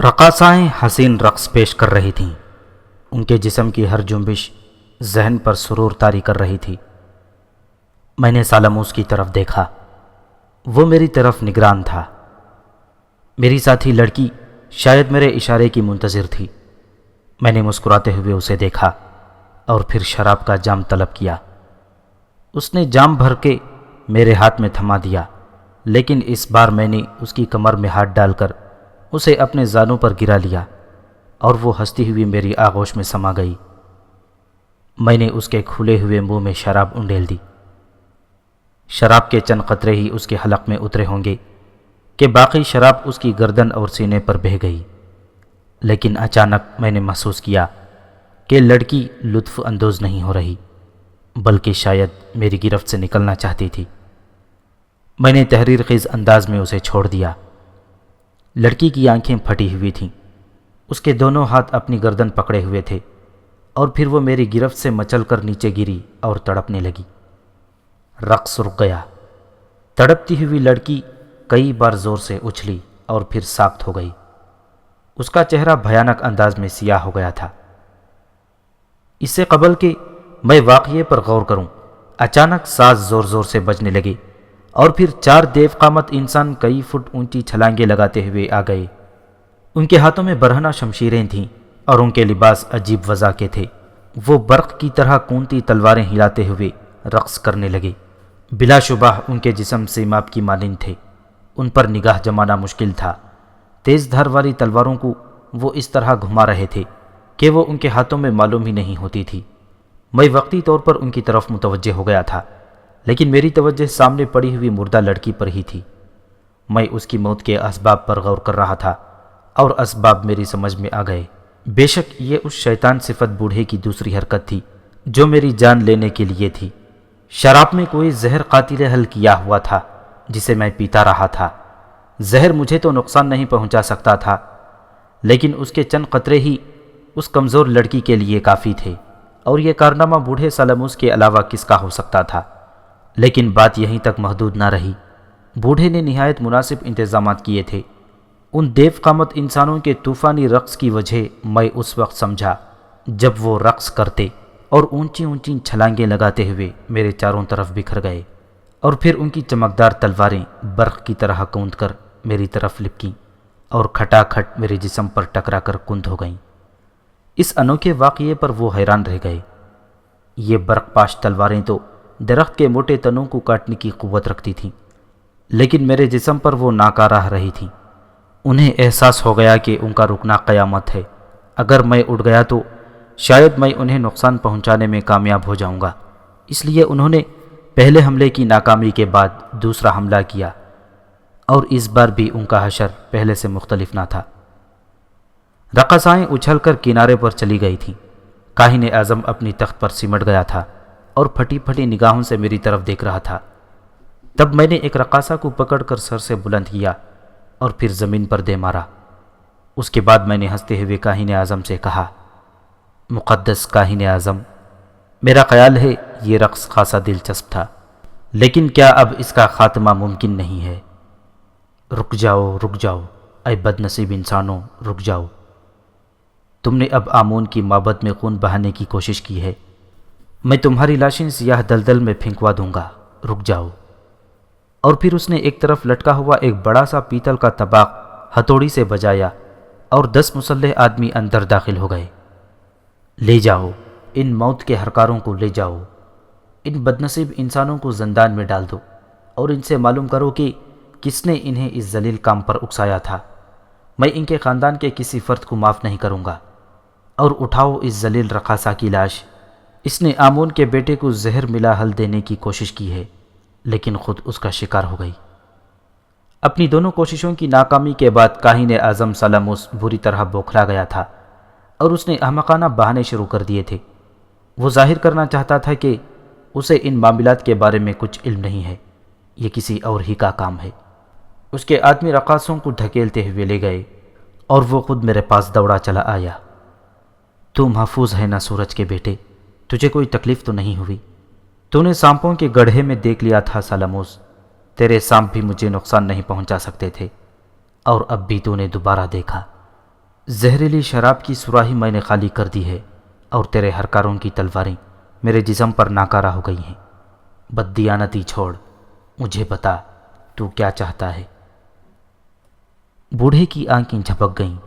رقاصائیں حسین رقص پیش کر رہی تھیں۔ ان کے جسم کی ہر جنبش ذہن پر سرور طاری کر رہی تھی۔ میں نے سالموس کی طرف دیکھا، وہ میری طرف نگران تھا۔ میری ساتھی لڑکی شاید میرے اشارے کی منتظر تھی۔ میں نے مسکراتے ہوئے اسے دیکھا اور پھر شراب کا جام طلب کیا۔ اس نے جام بھر کے میرے ہاتھ میں تھما دیا، لیکن اس بار میں نے اس کی کمر میں ہاتھ ڈال کر اسے اپنے زانوں پر گرا لیا اور وہ ہنستی ہوئی میری آغوش میں سما گئی۔ میں نے اس کے کھلے ہوئے منہ میں شراب انڈیل دی۔ شراب کے چند قطرے ہی اس کے حلق میں اترے ہوں گے کہ باقی شراب اس کی گردن اور سینے پر بہہ گئی، لیکن اچانک میں نے محسوس کیا کہ لڑکی لطف اندوز نہیں ہو رہی، بلکہ شاید میری گرفت سے نکلنا چاہتی تھی۔ میں نے تحریر خیز انداز میں اسے چھوڑ دیا۔ لڑکی کی آنکھیں پھٹی ہوئی تھیں، اس کے دونوں ہاتھ اپنی گردن پکڑے ہوئے تھے، اور پھر وہ میری گرفت سے مچل کر نیچے گری اور تڑپنے لگی۔ رقص رک گیا۔ تڑپتی ہوئی لڑکی کئی بار زور سے اچھلی اور پھر ساکت ہو گئی۔ اس کا چہرہ بھیانک انداز میں سیاہ ہو گیا تھا۔ اس سے قبل کہ میں واقعے پر غور کروں، اچانک ساز زور زور سے بجنے لگے اور پھر 4 دیو قامت انسان کئی فٹ اونچی چھلانگیں لگاتے ہوئے آ گئے۔ ان کے ہاتھوں میں برہنہ شمشیریں تھیں اور ان کے لباس عجیب وضع کے تھے۔ وہ برق کی طرح کونتی تلواریں ہلاتے ہوئے رقص کرنے لگے۔ بلا شبہ ان کے جسم سیماب کی مانند تھے۔ ان پر نگاہ جمانا مشکل تھا۔ تیز دھار والی تلواروں کو وہ اس طرح گھما رہے تھے کہ وہ ان کے ہاتھوں میں معلوم ہی نہیں ہوتی تھی۔ میں وقتی طور پر ان کی طرف متوجہ ہو گیا تھا، لیکن میری توجہ سامنے پڑی ہوئی مردہ لڑکی پر ہی تھی۔ میں اس کی موت کے اسباب پر غور کر رہا تھا اور اسباب میری سمجھ میں آ گئے۔ بے شک یہ اس شیطان صفت بوڑھے کی دوسری حرکت تھی جو میری جان لینے کے لیے تھی۔ شراب میں کوئی زہر قاتل حل کیا ہوا تھا جسے میں پیتا رہا تھا۔ زہر مجھے تو نقصان نہیں پہنچا سکتا تھا، لیکن اس کے چند قطرے ہی اس کمزور لڑکی کے لیے کافی تھے، اور یہ کارنامہ بوڑھے سالموس کے علاوہ کس کا ہو سکتا تھا؟ لیکن بات یہیں تک محدود نہ رہی۔ بوڑھے نے نہایت مناسب انتظامات کیے تھے۔ ان دیو قامت انسانوں کے طوفانی رقص کی وجہ میں اس وقت سمجھا جب وہ رقص کرتے اور اونچی اونچی چھلانگیں لگاتے ہوئے میرے چاروں طرف بکھر گئے، اور پھر ان کی چمکدار تلواریں برق کی طرح کوند کر میری طرف لپکیں اور کھٹا کھٹ میرے جسم پر ٹکرا کر کند ہو گئیں۔ اس انوکھے واقعے پر وہ حیران رہ گئے۔ یہ برق پاش تلواریں تو درخت کے موٹے تنوں کو کاٹنے کی قوت رکھتی تھیں، لیکن میرے جسم پر وہ ناکارہ رہی تھیں۔ انہیں احساس ہو گیا کہ ان کا رکنا قیامت ہے۔ اگر میں اٹھ گیا تو شاید میں انہیں نقصان پہنچانے میں کامیاب ہو جاؤں گا، اس لیے انہوں نے پہلے حملے کی ناکامی کے بعد دوسرا حملہ کیا، اور اس بار بھی ان کا حشر پہلے سے مختلف نہ تھا۔ رقاصائیں اچھل کر کنارے پر چلی گئی تھیں۔ کاہن اعظم اپنی تخت پر سمٹ گیا تھا اور پھٹی پھٹی نگاہوں سے میری طرف دیکھ رہا تھا۔ تب میں نے ایک رقاصہ کو پکڑ کر سر سے بلند کیا اور پھر زمین پر دے مارا۔ اس کے بعد میں نے ہنستے ہوئے کاہن اعظم سے کہا، مقدس کاہن اعظم، میرا خیال ہے یہ رقص خاصا دلچسپ تھا، لیکن کیا اب اس کا خاتمہ ممکن نہیں ہے؟ رک جاؤ اے بد نصیب انسانوں، رک جاؤ۔ تم نے اب آمون کی معبد میں خون بہانے کی کوشش کی ہے، میں تمہاری لاشیں سیاہ دلدل میں پھینکوا دوں گا، رک جاؤ۔ اور پھر اس نے ایک طرف لٹکا ہوا ایک بڑا سا پیتل کا طباق ہتھوڑی سے بجایا اور 10 مسلح آدمی اندر داخل ہو گئے۔ لے جاؤ، ان موت کے ہرکاروں کو لے جاؤ، ان بدنصیب انسانوں کو زندان میں ڈال دو اور ان سے معلوم کرو کہ کس نے انہیں اس ذلیل کام پر اکسایا تھا۔ میں ان کے خاندان کے کسی فرد کو معاف نہیں کروں گا۔ اور اٹھاؤ اس ذلیل رقاصہ کی لاش، اس نے آمون کے بیٹے کو زہر ملا حل دینے کی کوشش کی ہے، لیکن خود اس کا شکار ہو گئی۔ اپنی دونوں کوششوں کی ناکامی کے بعد کاہن اعظم سالموس بری طرح بوکھلا گیا تھا، اور اس نے احمقانہ بہانے شروع کر دیے تھے۔ وہ ظاہر کرنا چاہتا تھا کہ اسے ان معاملات کے بارے میں کچھ علم نہیں ہے، یہ کسی اور ہی کا کام ہے۔ اس کے آدمی رقاصوں کو دھکیلتے ہوئے لے گئے اور وہ خود میرے پاس دوڑا چلا آیا۔ تو محفوظ ہے نا سورج کے بیٹے؟ تجھے کوئی تکلیف تو نہیں ہوئی؟ تو نے سانپوں کے گڑھے میں دیکھ لیا تھا سالموس، تیرے سانپ بھی مجھے نقصان نہیں پہنچا سکتے تھے، اور اب بھی تو نے دوبارہ دیکھا۔ زہریلی شراب کی سراہی میں نے خالی کر دی ہے اور تیرے ہرکاروں کی تلواریں میرے جسم پر ناکارہ ہو گئی ہیں۔ بددیانتی چھوڑ، مجھے بتا تو کیا چاہتا ہے؟ بوڑھے کی آنکھیں جھپک گئیں۔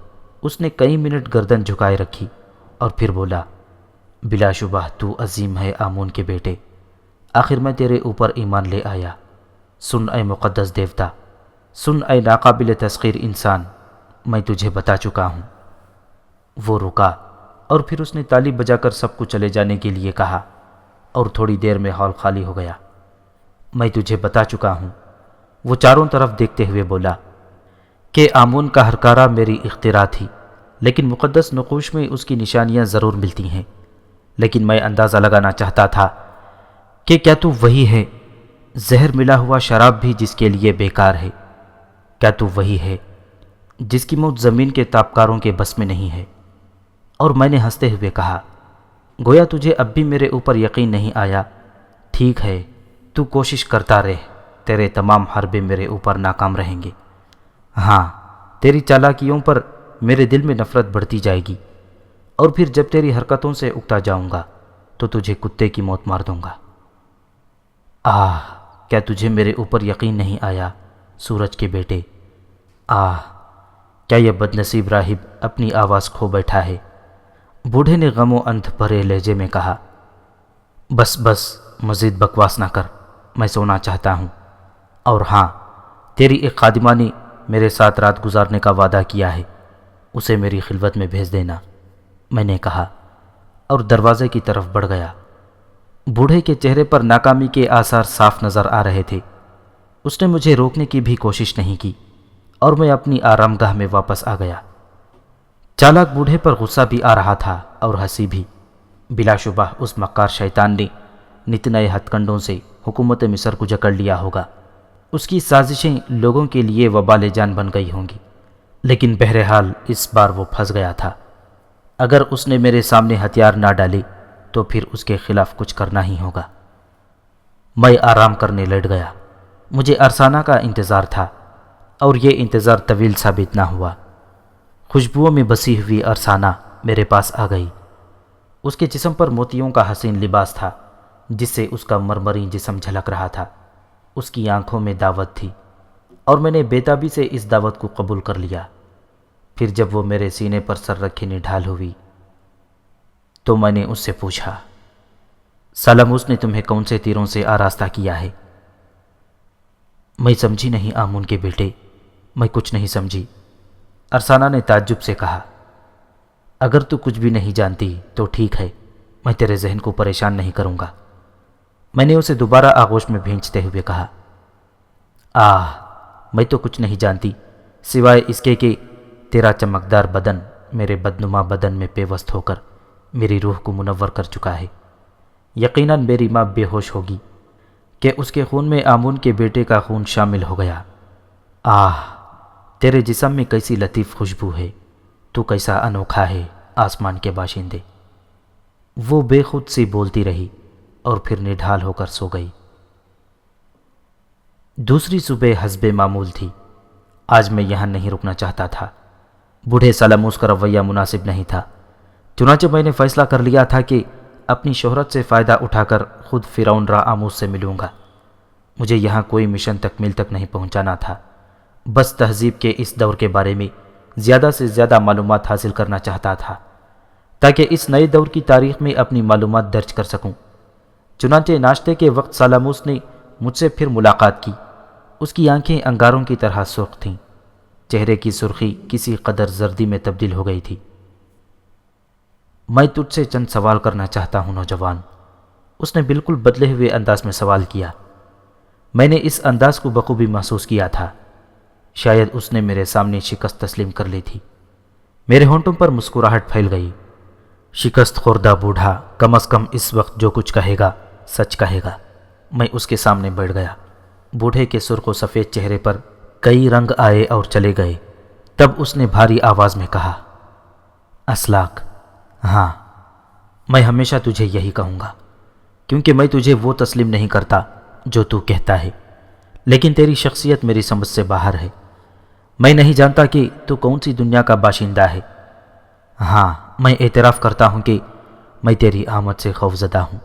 اس نے کئی منٹ گردن جھکائے رکھی اور پھر بولا، بلا شبہ تو عظیم ہے آمون کے بیٹے، آخر میں تیرے اوپر ایمان لے آیا۔ سن اے مقدس دیوتا، سن اے ناقابل تسخیر انسان، میں تجھے بتا چکا ہوں۔ وہ رکا اور پھر اس نے تالی بجا کر سب کو چلے جانے کے لیے کہا اور تھوڑی دیر میں ہال خالی ہو گیا۔ میں تجھے بتا چکا ہوں، وہ چاروں طرف دیکھتے ہوئے بولا، کہ آمون کا ہرکارہ میری اختراع تھی، لیکن مقدس نقوش میں اس کی نشانیاں ضرور ملتی ہیں۔ لیکن میں اندازہ لگانا چاہتا تھا کہ کیا تو وہی ہے، زہر ملا ہوا شراب بھی جس کے لیے بیکار ہے؟ کیا تو وہی ہے جس کی موت زمین کے تابکاروں کے بس میں نہیں ہے؟ اور میں نے ہنستے ہوئے کہا، گویا تجھے اب بھی میرے اوپر یقین نہیں آیا۔ ٹھیک ہے، تو کوشش کرتا رہ، تیرے تمام حربے میرے اوپر ناکام رہیں گے۔ ہاں، تیری چالاکیوں پر میرے دل میں نفرت بڑھتی جائے گی، اور پھر جب تیری حرکتوں سے اکتا جاؤں گا تو تجھے کتے کی موت مار دوں گا۔ کیا تجھے میرے اوپر یقین نہیں آیا سورج کے بیٹے؟ کیا یہ بدنصیب راہب اپنی آواز کھو بیٹھا ہے؟ بوڑھے نے غم و اندھ بھرے لہجے میں کہا، بس بس، مزید بکواس نہ کر، میں سونا چاہتا ہوں۔ اور ہاں، تیری ایک خادمہ نے میرے ساتھ رات گزارنے کا وعدہ کیا ہے، اسے میری خلوت میں بھیج دینا، میں نے کہا اور دروازے کی طرف بڑھ گیا۔ بوڑھے کے چہرے پر ناکامی کے آثار صاف نظر آ رہے تھے۔ اس نے مجھے روکنے کی بھی کوشش نہیں کی اور میں اپنی آرام گاہ میں واپس آ گیا۔ چالاک بوڑھے پر غصہ بھی آ رہا تھا اور ہنسی بھی۔ بلا شبہ اس مکار شیطان نے نت نئے ہتھ کنڈوں سے حکومت مصر کو جکڑ لیا ہوگا۔ اس کی سازشیں لوگوں کے لیے وبال جان بن گئی ہوں گی، لیکن بہرحال اس بار وہ پھنس گیا تھا۔ اگر اس نے میرے سامنے ہتھیار نہ ڈالے تو پھر اس کے خلاف کچھ کرنا ہی ہوگا۔ میں آرام کرنے لیٹ گیا۔ مجھے ارسانہ کا انتظار تھا اور یہ انتظار طویل ثابت نہ ہوا۔ خوشبوؤں میں بسی ہوئی ارسانہ میرے پاس آ گئی۔ اس کے جسم پر موتیوں کا حسین لباس تھا جس سے اس کا مرمری جسم جھلک رہا تھا۔ اس کی آنکھوں میں دعوت تھی اور میں نے بےتابی سے اس دعوت کو قبول کر لیا۔ پھر جب وہ میرے سینے پر سر رکھے نڈھال ہوئی تو میں نے اس سے پوچھا، سالموس نے تمہیں کون سے تیروں سے آراستہ کیا ہے؟ میں سمجھی نہیں آمون کے بیٹے، میں کچھ نہیں سمجھی، ارسانہ نے تعجب سے کہا۔ اگر تو کچھ بھی نہیں جانتی تو ٹھیک ہے، میں تیرے ذہن کو پریشان نہیں کروں گا، میں نے اسے دوبارہ آغوش میں بھینچتے ہوئے کہا۔ میں تو کچھ نہیں جانتی سوائے اس کے کہ تیرا چمکدار بدن میرے بدنما بدن میں پیوست ہو کر میری روح کو منور کر چکا ہے۔ یقیناً میری ماں بے ہوش ہوگی کہ اس کے خون میں آمون کے بیٹے کا خون شامل ہو گیا۔ تیرے جسم میں کیسی لطیف خوشبو ہے، تو کیسا انوکھا ہے آسمان کے باشندے۔ وہ بے خود سی بولتی رہی اور پھر نڈھال ہو کر سو گئی۔ دوسری صبح حسب معمول تھی۔ آج میں یہاں نہیں رکنا چاہتا تھا۔ بوڑھے سالموس کا رویہ مناسب نہیں تھا، چنانچہ میں نے فیصلہ کر لیا تھا کہ اپنی شہرت سے فائدہ اٹھا کر خود فرعون را آموس سے ملوں گا۔ مجھے یہاں کوئی مشن تکمیل تک نہیں پہنچانا تھا، بس تہذیب کے اس دور کے بارے میں زیادہ سے زیادہ معلومات حاصل کرنا چاہتا تھا تاکہ اس نئے دور کی تاریخ میں اپنی معلومات درج کر سکوں۔ چنانچہ ناشتے کے وقت سالموس نے مجھ سے پھر ملاقات کی۔ اس کی آنکھیں انگاروں کی طرح سرخ تھیں، چہرے کی سرخی کسی قدر زردی میں تبدیل ہو گئی تھی۔ میں تجھ سے چند سوال کرنا چاہتا ہوں نوجوان، اس نے بالکل بدلے ہوئے انداز میں سوال کیا۔ میں نے اس انداز کو بخوبی محسوس کیا تھا، شاید اس نے میرے سامنے شکست تسلیم کر لی تھی۔ میرے ہونٹوں پر مسکراہٹ پھیل گئی۔ شکست خوردہ بوڑھا کم از کم اس وقت جو کچھ کہے گا سچ کہے گا۔ میں اس کے سامنے بیٹھ گیا۔ بوڑھے کے سرخ و سفید چہرے پر کئی رنگ آئے اور چلے گئے۔ تب اس نے بھاری آواز میں کہا، اسلاک، ہاں، میں ہمیشہ تجھے یہی کہوں گا، کیونکہ میں تجھے وہ تسلیم نہیں کرتا جو تو کہتا ہے، لیکن تیری شخصیت میری سمجھ سے باہر ہے۔ میں نہیں جانتا کہ تو کون سی دنیا کا باشندہ ہے، ہاں، میں اعتراف کرتا ہوں کہ میں تیری آمد سے خوفزدہ ہوں۔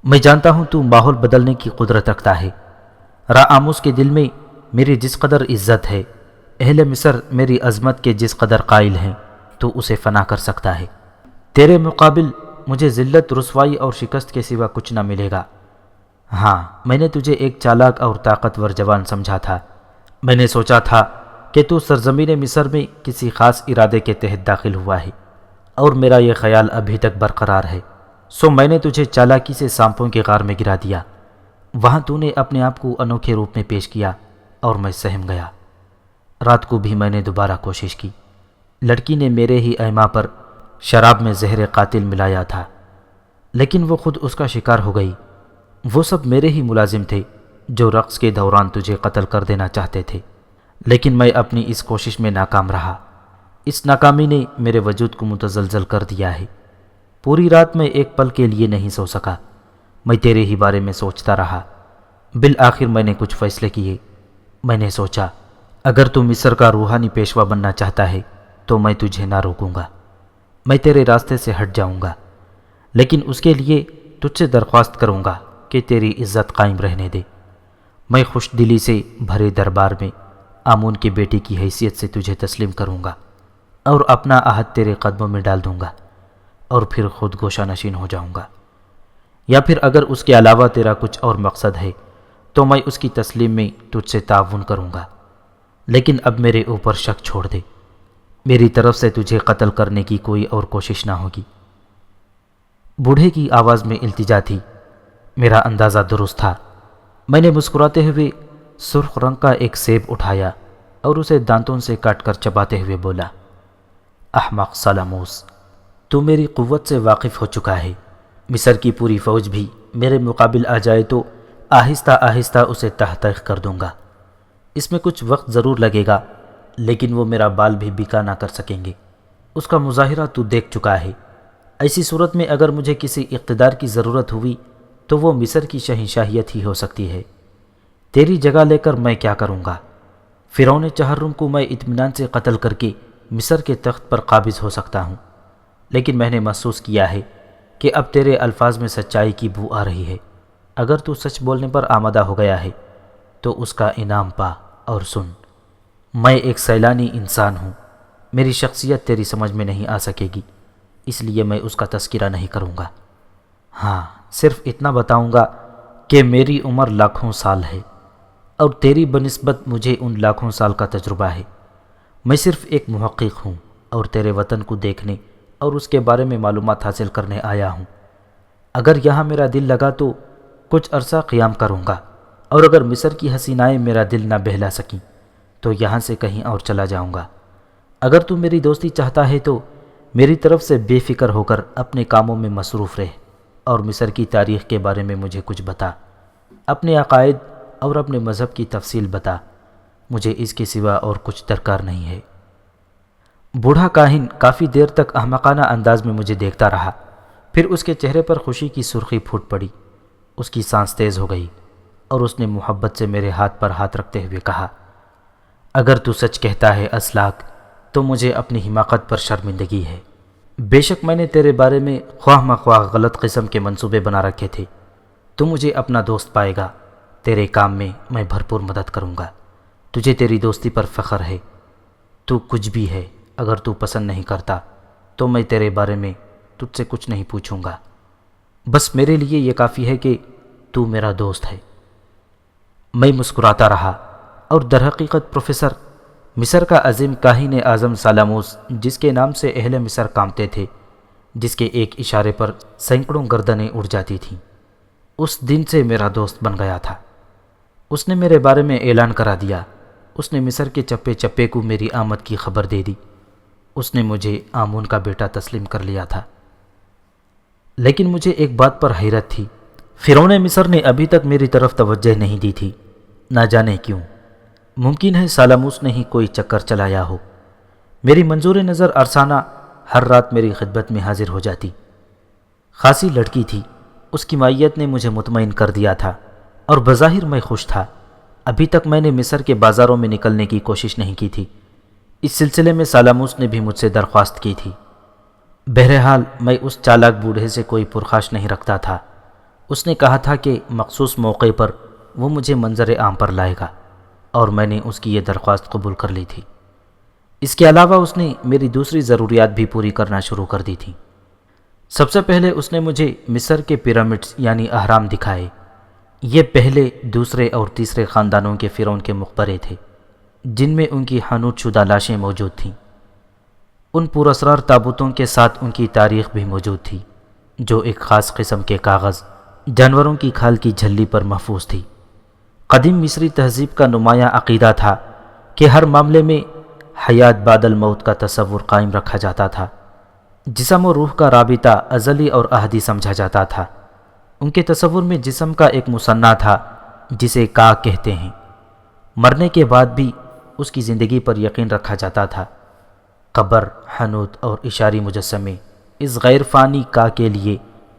میں جانتا ہوں تو ماحول بدلنے کی قدرت رکھتا ہے۔ آموس کے دل میں میری جس قدر عزت ہے، اہل مصر میری عظمت کے جس قدر قائل ہیں، تو اسے فنا کر سکتا ہے۔ تیرے مقابل مجھے ذلت، رسوائی اور شکست کے سوا کچھ نہ ملے گا۔ ہاں، میں نے تجھے ایک چالاک اور طاقتور جوان سمجھا تھا۔ میں نے سوچا تھا کہ تو سرزمین مصر میں کسی خاص ارادے کے تحت داخل ہوا ہے، اور میرا یہ خیال ابھی تک برقرار ہے۔ سو میں نے تجھے چالاکی سے سانپوں کے غار میں گرا دیا۔ وہاں تو نے اپنے آپ کو انوکھے روپ میں پیش کیا اور میں سہم گیا۔ رات کو بھی میں نے دوبارہ کوشش کی۔ لڑکی نے میرے ہی ایما پر شراب میں زہر قاتل ملایا تھا، لیکن وہ خود اس کا شکار ہو گئی۔ وہ سب میرے ہی ملازم تھے جو رقص کے دوران تجھے قتل کر دینا چاہتے تھے، لیکن میں اپنی اس کوشش میں ناکام رہا۔ اس ناکامی نے میرے وجود کو متزلزل کر دیا ہے۔ پوری رات میں ایک پل کے لیے نہیں سو سکا۔ میں تیرے ہی بارے میں سوچتا رہا۔ بالآخر میں نے کچھ فیصلے کیے۔ میں نے سوچا، اگر تو مصر کا روحانی پیشوا بننا چاہتا ہے تو میں تجھے نہ روکوں گا۔ میں تیرے راستے سے ہٹ جاؤں گا، لیکن اس کے لیے تجھ سے درخواست کروں گا کہ تیری عزت قائم رہنے دے۔ میں خوش دلی سے بھرے دربار میں آمون کی بیٹی کی حیثیت سے تجھے تسلیم کروں گا اور اپنا عہد تیرے قدموں میں ڈال دوں گا، اور پھر خود گوشہ نشین ہو جاؤں گا۔ یا پھر اگر اس کے علاوہ تیرا کچھ اور مقصد ہے تو میں اس کی تسلیم میں تجھ سے تعاون کروں گا، لیکن اب میرے اوپر شک چھوڑ دے۔ میری طرف سے تجھے قتل کرنے کی کوئی اور کوشش نہ ہوگی۔ بوڑھے کی آواز میں التجا تھی۔ میرا اندازہ درست تھا۔ میں نے مسکراتے ہوئے سرخ رنگ کا ایک سیب اٹھایا اور اسے دانتوں سے کاٹ کر چباتے ہوئے بولا، احمق سالاموس، تو میری قوت سے واقف ہو چکا ہے۔ مصر کی پوری فوج بھی میرے مقابل آ جائے تو آہستہ آہستہ اسے تحقیق کر دوں گا۔ اس میں کچھ وقت ضرور لگے گا، لیکن وہ میرا بال بھی بکا نہ کر سکیں گے۔ اس کا مظاہرہ تو دیکھ چکا ہے۔ ایسی صورت میں اگر مجھے کسی اقتدار کی ضرورت ہوئی تو وہ مصر کی شہنشاہیت ہی ہو سکتی ہے۔ تیری جگہ لے کر میں کیا کروں گا؟ فرعون چہرم کو میں اطمینان سے قتل کر کے مصر کے تخت پر قابض ہو سکتا ہوں، لیکن میں نے محسوس کیا ہے کہ اب تیرے الفاظ میں سچائی کی بو آ رہی ہے۔ اگر تو سچ بولنے پر آمادہ ہو گیا ہے تو اس کا انعام پا اور سن۔ میں ایک سیلانی انسان ہوں، میری شخصیت تیری سمجھ میں نہیں آ سکے گی، اس لیے میں اس کا تذکرہ نہیں کروں گا۔ ہاں، صرف اتنا بتاؤں گا کہ میری عمر لاکھوں سال ہے، اور تیری بنسبت مجھے ان لاکھوں سال کا تجربہ ہے۔ میں صرف ایک محقق ہوں اور تیرے وطن کو دیکھنے اور اس کے بارے میں معلومات حاصل کرنے آیا ہوں۔ اگر یہاں میرا دل لگا تو کچھ عرصہ قیام کروں گا، اور اگر مصر کی حسینائیں میرا دل نہ بہلا سکیں تو یہاں سے کہیں اور چلا جاؤں گا۔ اگر تو میری دوستی چاہتا ہے تو میری طرف سے بے فکر ہو کر اپنے کاموں میں مصروف رہ، اور مصر کی تاریخ کے بارے میں مجھے کچھ بتا۔ اپنے عقائد اور اپنے مذہب کی تفصیل بتا، مجھے اس کے سوا اور کچھ درکار نہیں ہے۔ بوڑھا کاہن کافی دیر تک احمقانہ انداز میں مجھے دیکھتا رہا، پھر اس کے چہرے پر خوشی کی سرخی پھوٹ پڑی۔ اس کی سانس تیز ہو گئی اور اس نے محبت سے میرے ہاتھ پر ہاتھ رکھتے ہوئے کہا، اگر تو سچ کہتا ہے اسلاک، تو مجھے اپنی حماقت پر شرمندگی ہے۔ بے شک میں نے تیرے بارے میں خواہ مخواہ غلط قسم کے منصوبے بنا رکھے تھے۔ تو مجھے اپنا دوست پائے گا، تیرے کام میں بھرپور مدد کروں گا۔ تجھے تیری دوستی پر فخر ہے۔ تو کچھ بھی ہے، اگر تو پسند نہیں کرتا تو میں تیرے بارے میں تجھ سے کچھ نہیں پوچھوں گا۔ بس میرے لیے یہ کافی ہے کہ تو میرا دوست ہے۔ میں مسکراتا رہا، اور درحقیقت پروفیسر، مصر کا عظیم کاہن اعظم سالاموس، جس کے نام سے اہل مصر کامتے تھے، جس کے ایک اشارے پر سینکڑوں گردنیں اڑ جاتی تھیں، اس دن سے میرا دوست بن گیا تھا۔ اس نے میرے بارے میں اعلان کرا دیا۔ اس نے مصر کے چپے چپے کو میری آمد کی خبر دے دی۔ اس نے مجھے آمون کا بیٹا تسلیم کر لیا تھا۔ لیکن مجھے ایک بات پر حیرت تھی۔ فرعون مصر نے ابھی تک میری طرف توجہ نہیں دی تھی، نہ جانے کیوں۔ ممکن ہے سالاموس نے ہی کوئی چکر چلایا ہو۔ میری منظور نظر ارسانہ ہر رات میری خدمت میں حاضر ہو جاتی۔ خاصی لڑکی تھی، اس کی مائیت نے مجھے مطمئن کر دیا تھا، اور بظاہر میں خوش تھا۔ ابھی تک میں نے مصر کے بازاروں میں نکلنے کی کوشش نہیں کی تھی۔ اس سلسلے میں سالاموس نے بھی مجھ سے درخواست کی تھی، بہرحال میں اس چالاک بوڑھے سے کوئی پرخاش نہیں رکھتا تھا۔ اس نے کہا تھا کہ مخصوص موقع پر وہ مجھے منظر عام پر لائے گا، اور میں نے اس کی یہ درخواست قبول کر لی تھی۔ اس کے علاوہ اس نے میری دوسری ضروریات بھی پوری کرنا شروع کر دی تھی۔ سب سے پہلے اس نے مجھے مصر کے پیرامڈز یعنی اہرام دکھائے۔ یہ پہلے، دوسرے اور تیسرے خاندانوں کے فرعون کے مقبرے تھے، جن میں ان کی حنوط شدہ لاشیں موجود تھیں۔ ان پراسرار تابوتوں کے ساتھ ان کی تاریخ بھی موجود تھی، جو ایک خاص قسم کے کاغذ، جانوروں کی کھال کی جھلی پر محفوظ تھی۔ قدیم مصری تہذیب کا نمایاں عقیدہ تھا کہ ہر معاملے میں حیات بعد الموت کا تصور قائم رکھا جاتا تھا۔ جسم و روح کا رابطہ ازلی اور احدی سمجھا جاتا تھا۔ ان کے تصور میں جسم کا ایک مصنع تھا جسے کا کہتے ہیں۔ مرنے کے بعد بھی اس کی زندگی پر یقین رکھا جاتا تھا۔ قبر، حنوط اور اشاری مجسمے اس غیر فانی کا کے لیے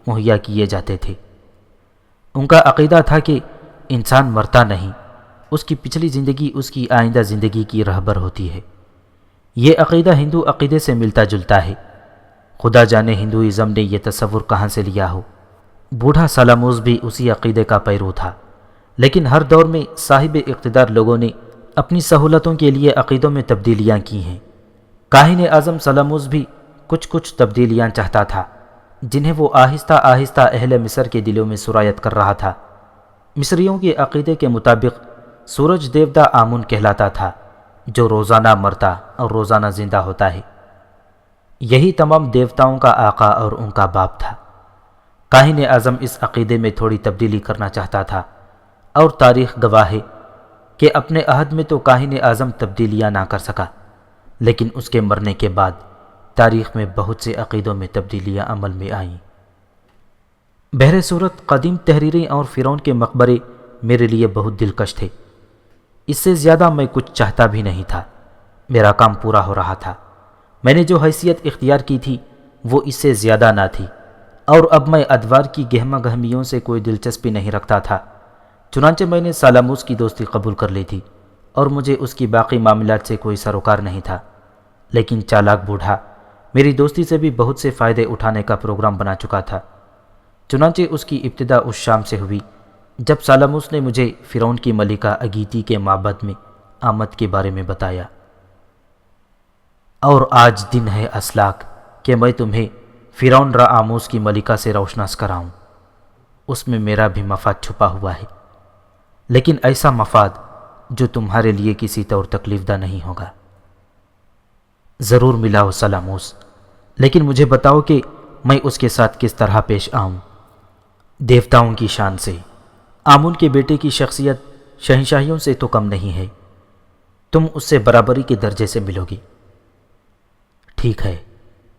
مہیا کیے جاتے تھے۔ ان کا عقیدہ تھا کہ انسان مرتا نہیں، اس کی پچھلی زندگی اس کی آئندہ زندگی کی رہبر ہوتی ہے۔ یہ عقیدہ ہندو عقیدے سے ملتا جلتا ہے۔ خدا جانے ہندوازم نے یہ تصور کہاں سے لیا ہو۔ بوڑھا سالاموس بھی اسی عقیدے کا پیرو تھا، لیکن ہر دور میں صاحب اقتدار لوگوں نے اپنی سہولتوں کے لیے عقیدوں میں تبدیلیاں کی ہیں۔ کاہن اعظم سالاموس بھی کچھ تبدیلیاں چاہتا تھا، جنہیں وہ آہستہ آہستہ اہل مصر کے دلوں میں سرایت کر رہا تھا۔ مصریوں کے عقیدے کے مطابق سورج دیوتا آمون کہلاتا تھا، جو روزانہ مرتا اور روزانہ زندہ ہوتا ہے۔ یہی تمام دیوتاؤں کا آقا اور ان کا باپ تھا۔ کاہن اعظم اس عقیدے میں تھوڑی تبدیلی کرنا چاہتا تھا، اور تاریخ گواہ ہے کہ اپنے عہد میں تو کاہن اعظم تبدیلیاں نہ کر سکا، لیکن اس کے مرنے کے بعد تاریخ میں بہت سے عقیدوں میں تبدیلیاں عمل میں آئیں۔ بہر صورت قدیم تحریریں اور فرعون کے مقبرے میرے لیے بہت دلکش تھے۔ اس سے زیادہ میں کچھ چاہتا بھی نہیں تھا۔ میرا کام پورا ہو رہا تھا۔ میں نے جو حیثیت اختیار کی تھی وہ اس سے زیادہ نہ تھی، اور اب میں ادوار کی گہما گہمیوں سے کوئی دلچسپی نہیں رکھتا تھا۔ چنانچہ میں نے سالاموس کی دوستی قبول کر لی تھی، اور مجھے اس کی باقی معاملات سے کوئی سروکار نہیں تھا۔ لیکن چالاک بوڑھا میری دوستی سے بھی بہت سے فائدے اٹھانے کا پروگرام بنا چکا تھا۔ چنانچہ اس کی ابتدا اس شام سے ہوئی جب سالاموس نے مجھے فرعون کی ملکہ اگیتی کے معبد میں آمد کے بارے میں بتایا۔ اور آج دن ہے اسلاک کہ میں تمہیں فرعون رعاموس کی ملکہ سے روشناس کراؤں۔ اس میں میرا بھی مفاد چھپا ہوا ہے، لیکن ایسا مفاد جو تمہارے لیے کسی طور تکلیف دہ نہیں ہوگا۔ ضرور ملا ہو سالاموس، لیکن مجھے بتاؤ کہ میں اس کے ساتھ کس طرح پیش آؤں۔ دیوتاؤں کی شان سے آمون کے بیٹے کی شخصیت شہنشاہیوں سے تو کم نہیں ہے۔ تم اس سے برابری کے درجے سے ملو گی۔ ٹھیک ہے،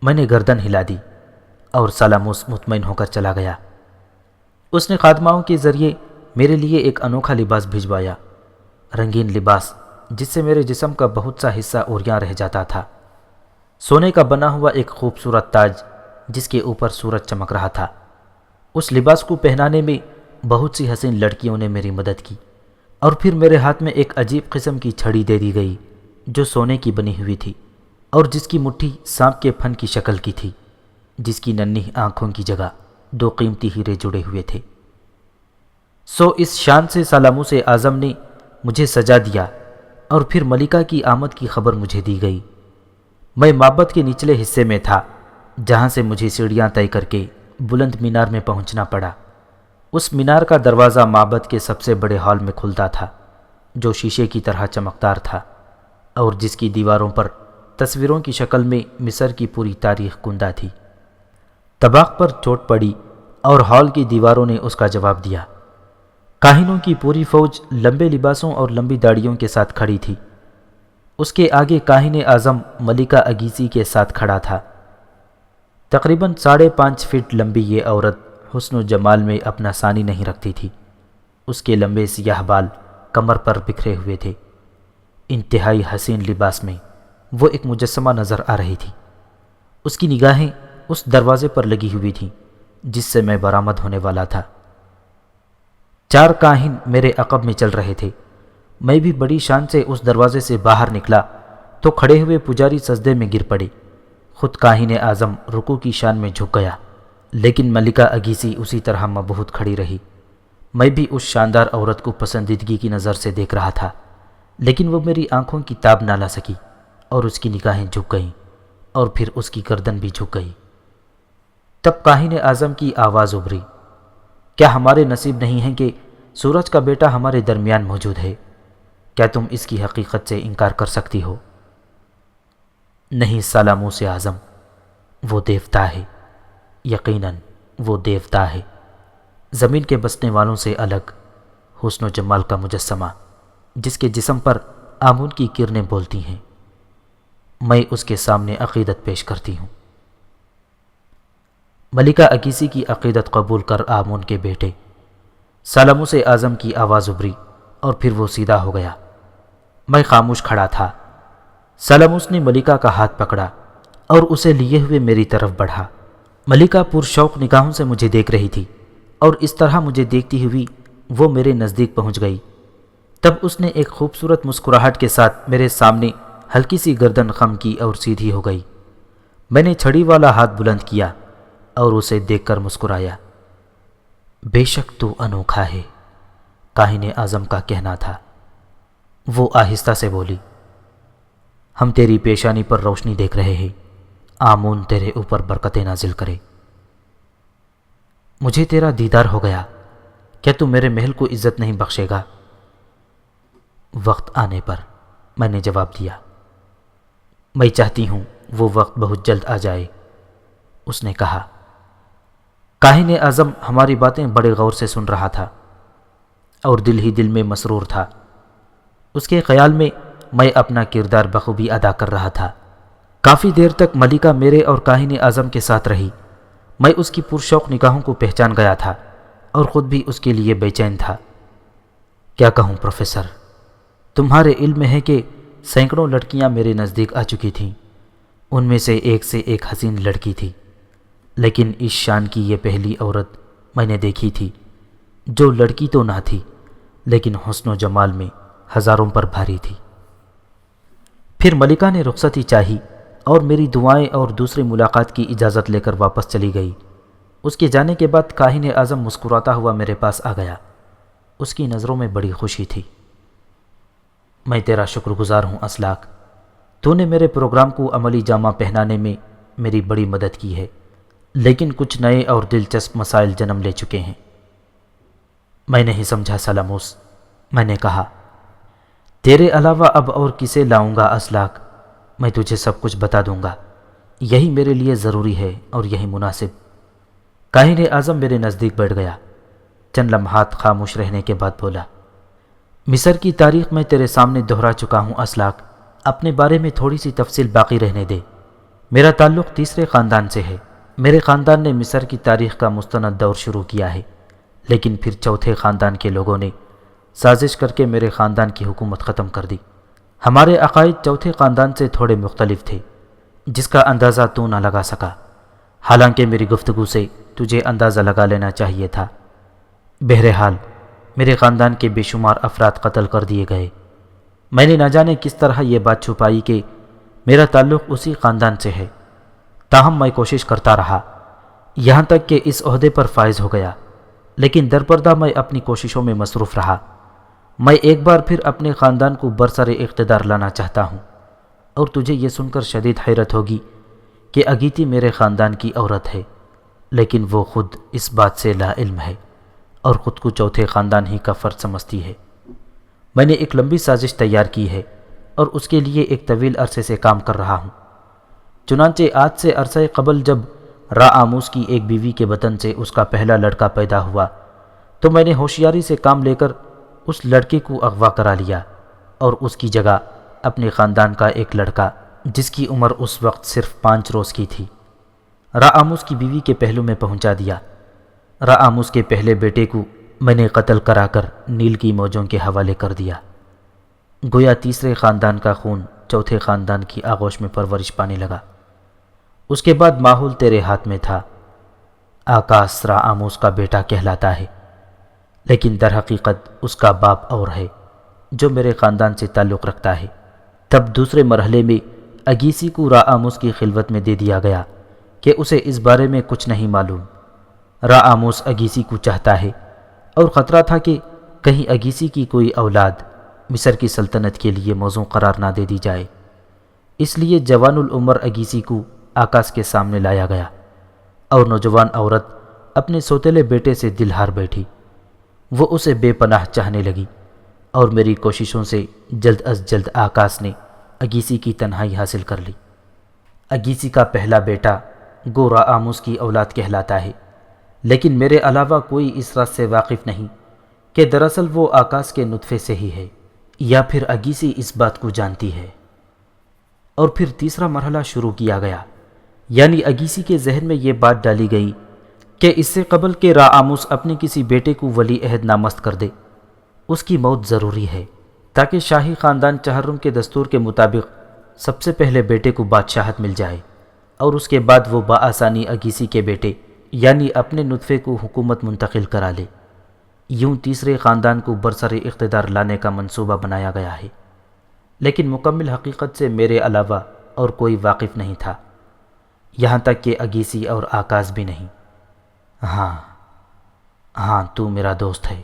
میں نے گردن ہلا دی، اور سالاموس مطمئن ہو کر چلا گیا۔ اس نے خادماؤں کے ذریعے میرے لیے ایک انوکھا لباس بھجوایا، رنگین لباس جس سے میرے جسم کا بہت سا حصہ عریاں رہ جاتا تھا۔ سونے کا بنا ہوا ایک خوبصورت تاج جس کے اوپر سورج چمک رہا تھا۔ اس لباس کو پہنانے میں بہت سی حسین لڑکیوں نے میری مدد کی، اور پھر میرے ہاتھ میں ایک عجیب قسم کی چھڑی دے دی گئی جو سونے کی بنی ہوئی تھی، اور جس کی مٹھی سانپ کے پھن کی شکل کی تھی، جس کی ننھی آنکھوں کی جگہ 2 قیمتی ہیرے جڑے ہوئے تھے۔ سو اس شان سے سالاموس اعظم نے مجھے سجا دیا، اور پھر ملکہ کی آمد کی خبر مجھے دی گئی۔ میں معبد کے نچلے حصے میں تھا، جہاں سے مجھے سیڑھیاں طے کر کے بلند مینار میں پہنچنا پڑا۔ اس مینار کا دروازہ معبد کے سب سے بڑے ہال میں کھلتا تھا، جو شیشے کی طرح چمکدار تھا، اور جس کی دیواروں پر تصویروں کی شکل میں مصر کی پوری تاریخ کندہ تھی۔ طباق پر چوٹ پڑی اور ہال کی دیواروں نے اس کا جواب دیا۔ کاہنوں کی پوری فوج لمبے لباسوں اور لمبی داڑھیوں کے ساتھ کھڑی تھی۔ اس کے آگے کاہن اعظم ملکہ اگیسی کے ساتھ کھڑا تھا۔ تقریباً 5.5 فٹ لمبی یہ عورت حسن و جمال میں اپنا ثانی نہیں رکھتی تھی۔ اس کے لمبے سیاہ بال کمر پر بکھرے ہوئے تھے۔ انتہائی حسین لباس میں وہ ایک مجسمہ نظر آ رہی تھی۔ اس کی نگاہیں اس دروازے پر لگی ہوئی تھیں جس سے میں برآمد ہونے والا تھا۔ 4 کاہن میرے عقب میں چل رہے تھے۔ میں بھی بڑی شان سے اس دروازے سے باہر نکلا تو کھڑے ہوئے پجاری سجدے میں گر پڑے۔ خود کاہن اعظم رکوع کی شان میں جھک گیا، لیکن ملکہ اگیسی اسی طرح مبہوت کھڑی رہی۔ میں بھی اس شاندار عورت کو پسندیدگی کی نظر سے دیکھ رہا تھا، لیکن وہ میری آنکھوں کی تاب نہ لا سکی اور اس کی نگاہیں جھک گئیں اور پھر اس کی گردن بھی جھک گئی۔ تب کاہن اعظم کی آواز ابھری، کیا ہمارے نصیب نہیں ہے کہ سورج کا بیٹا ہمارے درمیان موجود ہے؟ کیا تم اس کی حقیقت سے انکار کر سکتی ہو؟ نہیں سالاموس اعظم، وہ دیوتا ہے، یقیناً وہ دیوتا ہے، زمین کے بسنے والوں سے الگ، حسن و جمال کا مجسمہ جس کے جسم پر آمون کی کرنیں بولتی ہیں۔ میں اس کے سامنے عقیدت پیش کرتی ہوں۔ ملکہ اگیسی کی عقیدت قبول کر آمون کے بیٹے سالاموس اعظم کی آواز ابھری اور پھر وہ سیدھا ہو گیا۔ میں خاموش کھڑا تھا۔ سالاموس نے ملکہ کا ہاتھ پکڑا اور اسے لیے ہوئے میری طرف بڑھا۔ ملکہ پرشوق نگاہوں سے مجھے دیکھ رہی تھی اور اس طرح مجھے دیکھتی ہوئی وہ میرے نزدیک پہنچ گئی۔ تب اس نے ایک خوبصورت مسکراہٹ کے ساتھ میرے سامنے ہلکی سی گردن خم کی اور سیدھی ہو گئی۔ میں نے چھڑی والا ہاتھ بلند کیا اور اسے دیکھ کر مسکرایا۔ بے شک تو انوکھا ہے، کاہن اعظم کا کہنا تھا۔ وہ آہستہ سے بولی، ہم تیری پیشانی پر روشنی دیکھ رہے ہیں، آمون تیرے اوپر برکتیں نازل کرے۔ مجھے تیرا دیدار ہو گیا، کیا تو میرے محل کو عزت نہیں بخشے گا؟ وقت آنے پر، میں نے جواب دیا۔ میں چاہتی ہوں وہ وقت بہت جلد آ جائے، اس نے کہا۔ کاہن اعظم ہماری باتیں بڑے غور سے سن رہا تھا اور دل ہی دل میں مسرور تھا۔ اس کے خیال میں میں اپنا کردار بخوبی ادا کر رہا تھا۔ کافی دیر تک ملکہ میرے اور کاہن اعظم کے ساتھ رہی۔ میں اس کی پرشوق نگاہوں کو پہچان گیا تھا اور خود بھی اس کے لیے بے چین تھا۔ کیا کہوں پروفیسر، تمہارے علم میں ہے کہ سینکڑوں لڑکیاں میرے نزدیک آ چکی تھیں، ان میں سے ایک حسین لڑکی تھی، لیکن اس شان کی یہ پہلی عورت میں نے دیکھی تھی جو لڑکی تو نہ تھی لیکن حسن و جمال میں ہزاروں پر بھاری تھی۔ پھر ملکہ نے رخصتی چاہی اور میری دعائیں اور دوسری ملاقات کی اجازت لے کر واپس چلی گئی۔ اس کے جانے کے بعد کاہن اعظم مسکراتا ہوا میرے پاس آ گیا۔ اس کی نظروں میں بڑی خوشی تھی۔ میں تیرا شکر گزار ہوں اسلاک، تو نے میرے پروگرام کو عملی جامہ پہنانے میں میری بڑی مدد کی ہے، لیکن کچھ نئے اور دلچسپ مسائل جنم لے چکے ہیں۔ میں نہیں سمجھا سالاموس، میں نے کہا۔ تیرے علاوہ اب اور کسے لاؤں گا اسلاک؟ میں تجھے سب کچھ بتا دوں گا، یہی میرے لیے ضروری ہے اور یہی مناسب۔ کاہن اعظم میرے نزدیک بیٹھ گیا۔ چند لمحات خاموش رہنے کے بعد بولا، مصر کی تاریخ میں تیرے سامنے دہرا چکا ہوں اسلاک، اپنے بارے میں تھوڑی سی تفصیل باقی رہنے دے۔ میرا تعلق تیسرے خاندان سے ہے۔ میرے خاندان نے مصر کی تاریخ کا مستند دور شروع کیا ہے، لیکن پھر چوتھے خاندان کے لوگوں نے سازش کر کے میرے خاندان کی حکومت ختم کر دی۔ ہمارے عقائد چوتھے خاندان سے تھوڑے مختلف تھے، جس کا اندازہ تو نہ لگا سکا، حالانکہ میری گفتگو سے تجھے اندازہ لگا لینا چاہیے تھا۔ بہرحال میرے خاندان کے بے شمار افراد قتل کر دیے گئے۔ میں نے نہ جانے کس طرح یہ بات چھپائی کہ میرا تعلق اسی خاندان سے ہے، تاہم میں کوشش کرتا رہا، یہاں تک کہ اس عہدے پر فائز ہو گیا، لیکن درپردہ میں اپنی کوششوں میں مصروف رہا۔ میں ایک بار پھر اپنے خاندان کو برسر اقتدار لانا چاہتا ہوں، اور تجھے یہ سن کر شدید حیرت ہوگی کہ اگیتی میرے خاندان کی عورت ہے، لیکن وہ خود اس بات سے لا علم ہے اور خود کو چوتھے خاندان ہی کا فرد سمجھتی ہے۔ میں نے ایک لمبی سازش تیار کی ہے اور اس کے لیے ایک طویل عرصے سے کام کر رہا ہوں۔ چنانچہ آج سے عرصہ قبل جب راموس کی ایک بیوی کے بطن سے اس کا پہلا لڑکا پیدا ہوا تو میں نے ہوشیاری سے کام لے کر اس لڑکے کو اغوا کرا لیا اور اس کی جگہ اپنے خاندان کا ایک لڑکا جس کی عمر اس وقت صرف 5 روز کی تھی راموس کی بیوی کے پہلو میں پہنچا دیا۔ راموس کے پہلے بیٹے کو میں نے قتل کرا کر نیل کی موجوں کے حوالے کر دیا۔ گویا تیسرے خاندان کا خون چوتھے خاندان کی آغوش میں پرورش پانے لگا۔ اس کے بعد ماحول تیرے ہاتھ میں تھا۔ آکاش راموس کا بیٹا کہلاتا ہے، لیکن در حقیقت اس کا باپ اور ہے جو میرے خاندان سے تعلق رکھتا ہے۔ تب دوسرے مرحلے میں اگیسی کو راموس کی خلوت میں دے دیا گیا کہ اسے اس بارے میں کچھ نہیں معلوم۔ راموس اگیسی کو چاہتا ہے اور خطرہ تھا کہ کہیں اگیسی کی کوئی اولاد مصر کی سلطنت کے لیے موزوں قرار نہ دے دی جائے۔ اس لیے جوان العمر اگیسی کو آکاس کے سامنے لایا گیا اور نوجوان عورت اپنے سوتیلے بیٹے سے دل ہار بیٹھی۔ وہ اسے بے پناہ چاہنے لگی اور میری کوششوں سے جلد از جلد آکاس نے اگیسی کی تنہائی حاصل کر لی۔ اگیسی کا پہلا بیٹا گو راموس کی اولاد کہلاتا ہے، لیکن میرے علاوہ کوئی اس راز سے واقف نہیں کہ دراصل وہ آکاس کے نطفے سے ہی ہے، یا پھر اگیسی اس بات کو جانتی ہے۔ اور پھر تیسرا مرحلہ شروع کیا گیا، یعنی اگیسی کے ذہن میں یہ بات ڈالی گئی کہ اس سے قبل کہ راموس اپنے کسی بیٹے کو ولی عہد نامزد کر دے، اس کی موت ضروری ہے، تاکہ شاہی خاندان چہرم کے دستور کے مطابق سب سے پہلے بیٹے کو بادشاہت مل جائے اور اس کے بعد وہ بآسانی اگیسی کے بیٹے یعنی اپنے نطفے کو حکومت منتقل کرا لے۔ یوں تیسرے خاندان کو برسر اقتدار لانے کا منصوبہ بنایا گیا ہے، لیکن مکمل حقیقت سے میرے علاوہ اور کوئی واقف نہیں تھا، یہاں تک کہ اگیسی اور آکاس بھی نہیں۔ ہاں تو میرا دوست ہے،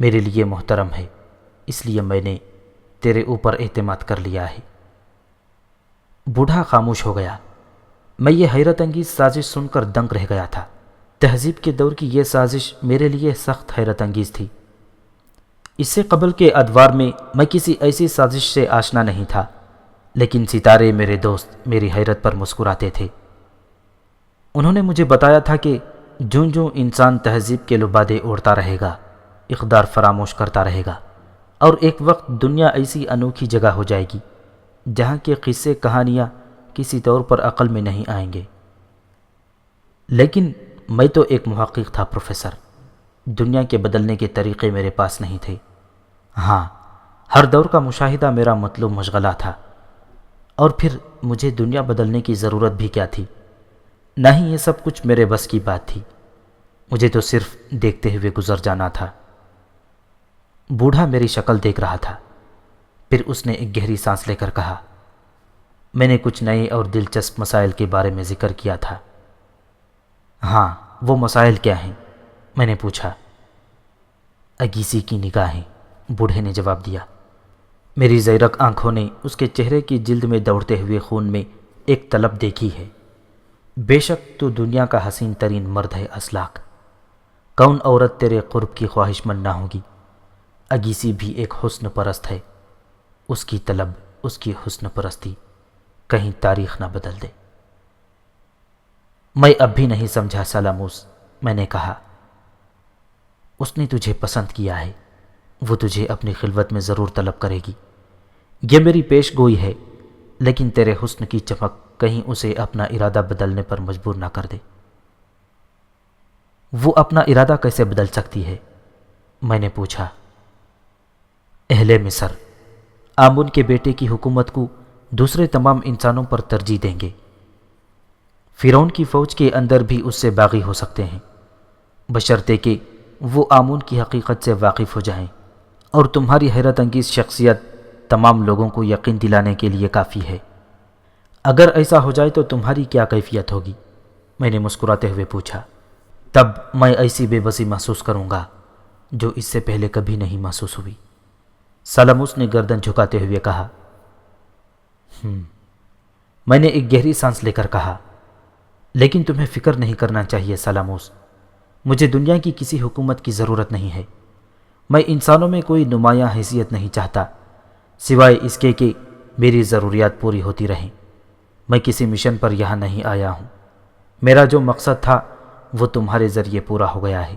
میرے لیے محترم ہے، اس لیے میں نے تیرے اوپر اعتماد کر لیا ہے۔ بوڑھا خاموش ہو گیا۔ میں یہ حیرت انگیز سازش سن کر دنگ رہ گیا تھا۔ تہذیب کے دور کی یہ سازش میرے لیے سخت حیرت انگیز تھی۔ اس سے قبل کے ادوار میں کسی ایسی سازش سے آشنا نہیں تھا، لیکن ستارے میرے دوست میری حیرت پر مسکراتے تھے۔ انہوں نے مجھے بتایا تھا کہ جوں جوں انسان تہذیب کے لبادے اوڑھتا رہے گا، اقدار فراموش کرتا رہے گا، اور ایک وقت دنیا ایسی انوکھی جگہ ہو جائے گی جہاں کے قصے کہانیاں کسی طور پر عقل میں نہیں آئیں گے۔ لیکن میں تو ایک محقق تھا پروفیسر، دنیا کے بدلنے کے طریقے میرے پاس نہیں تھے۔ ہر دور کا مشاہدہ میرا مطلوب مشغلہ تھا، اور پھر مجھے دنیا بدلنے کی ضرورت بھی کیا تھی؟ نہ ہی یہ سب کچھ میرے بس کی بات تھی، مجھے تو صرف دیکھتے ہوئے گزر جانا تھا۔ بوڑھا میری شکل دیکھ رہا تھا، پھر اس نے ایک گہری سانس لے کر کہا، میں نے کچھ نئے اور دلچسپ مسائل کے بارے میں ذکر کیا تھا۔ وہ مسائل کیا ہیں؟ میں نے پوچھا۔ اگیسی کی نگاہیں، بوڑھے نے جواب دیا۔ میری زیرک آنکھوں نے اس کے چہرے کی جلد میں دوڑتے ہوئے خون میں ایک طلب دیکھی ہے۔ بے شک تو دنیا کا حسین ترین مرد ہے اسلاک، کون عورت تیرے قرب کی خواہش مند نہ ہوگی؟ اگیسی بھی ایک حسن پرست ہے، اس کی طلب، اس کی حسن پرستی کہیں تاریخ نہ بدل دے۔ میں اب بھی نہیں سمجھا سالاموس، میں نے کہا۔ اس نے تجھے پسند کیا ہے، وہ تجھے اپنی خلوت میں ضرور طلب کرے گی، یہ میری پیش گوئی ہے، لیکن تیرے حسن کی چمک کہیں اسے اپنا ارادہ بدلنے پر مجبور نہ کر دے۔ وہ اپنا ارادہ کیسے بدل سکتی ہے؟ میں نے پوچھا۔ اہل مصر آمون کے بیٹے کی حکومت کو دوسرے تمام انسانوں پر ترجیح دیں گے۔ فرعون کی فوج کے اندر بھی اس سے باغی ہو سکتے ہیں، بشرطے کہ وہ آمون کی حقیقت سے واقف ہو جائیں، اور تمہاری حیرت انگیز شخصیت تمام لوگوں کو یقین دلانے کے لیے کافی ہے۔ اگر ایسا ہو جائے تو تمہاری کیا کیفیت ہوگی؟ میں نے مسکراتے ہوئے پوچھا۔ تب میں ایسی بے بسی محسوس کروں گا جو اس سے پہلے کبھی نہیں محسوس ہوئی۔ سالاموس نے گردن جھکاتے ہوئے کہا۔ میں نے ایک گہری سانس لے کر کہا، لیکن تمہیں فکر نہیں کرنا چاہیے سالاموس، مجھے دنیا کی کسی حکومت کی ضرورت نہیں ہے۔ میں انسانوں میں کوئی نمایاں حیثیت نہیں چاہتا، سوائے اس کے کہ میری ضروریات پوری ہوتی رہیں۔ میں کسی مشن پر یہاں نہیں آیا ہوں، میرا جو مقصد تھا وہ تمہارے ذریعے پورا ہو گیا ہے،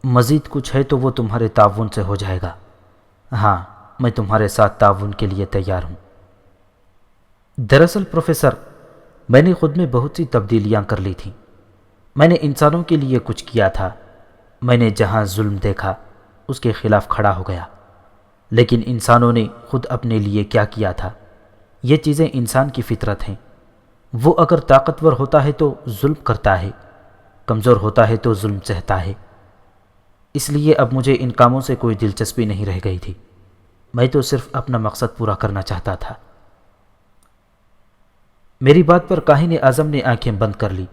مزید کچھ ہے تو وہ تمہارے تعاون سے ہو جائے گا۔ میں تمہارے ساتھ تعاون کے لیے تیار ہوں۔ دراصل پروفیسر، میں نے خود میں بہت سی تبدیلیاں کر لی تھیں۔ میں نے انسانوں کے لیے کچھ کیا تھا، میں نے جہاں ظلم دیکھا اس کے خلاف کھڑا ہو گیا، لیکن انسانوں نے خود اپنے لیے کیا کیا تھا؟ یہ چیزیں انسان کی فطرت ہیں، وہ اگر طاقتور ہوتا ہے تو ظلم کرتا ہے، کمزور ہوتا ہے تو ظلم سہتا ہے۔ اس لیے اب مجھے ان کاموں سے کوئی دلچسپی نہیں رہ گئی تھی، میں تو صرف اپنا مقصد پورا کرنا چاہتا تھا۔ میری بات پر کاہن اعظم نے آنکھیں بند کر لی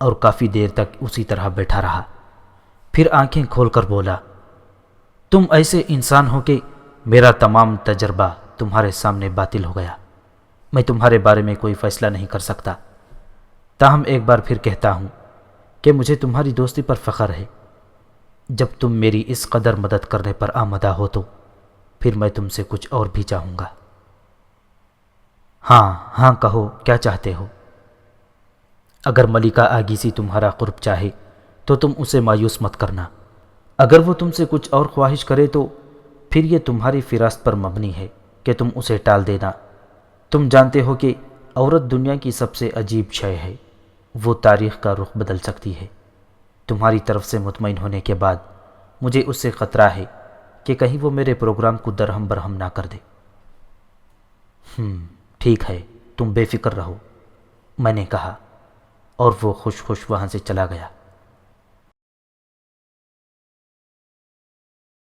اور کافی دیر تک اسی طرح بیٹھا رہا۔ پھر آنکھیں کھول کر بولا، تم ایسے انسان ہو کہ میرا تمام تجربہ تمہارے سامنے باطل ہو گیا۔ میں تمہارے بارے میں کوئی فیصلہ نہیں کر سکتا، تاہم ایک بار پھر کہتا ہوں کہ مجھے تمہاری دوستی پر فخر ہے۔ جب تم میری اس قدر مدد کرنے پر آمادہ ہو تو پھر میں تم سے کچھ اور بھی چاہوں گا۔ ہاں ہاں کہو، کیا چاہتے ہو؟ اگر ملکہ آگیسی تمہارا قرب چاہے تو تم اسے مایوس مت کرنا۔ اگر وہ تم سے کچھ اور خواہش کرے تو پھر یہ تمہاری فراست پر مبنی ہے کہ تم اسے ٹال دینا۔ تم جانتے ہو کہ عورت دنیا کی سب سے عجیب شے ہے، وہ تاریخ کا رخ بدل سکتی ہے۔ تمہاری طرف سے مطمئن ہونے کے بعد مجھے اس سے خطرہ ہے کہ کہیں وہ میرے پروگرام کو درہم برہم نہ کر دے۔ ٹھیک ہے، تم بے فکر رہو، میں نے کہا، اور وہ خوش خوش وہاں سے چلا گیا۔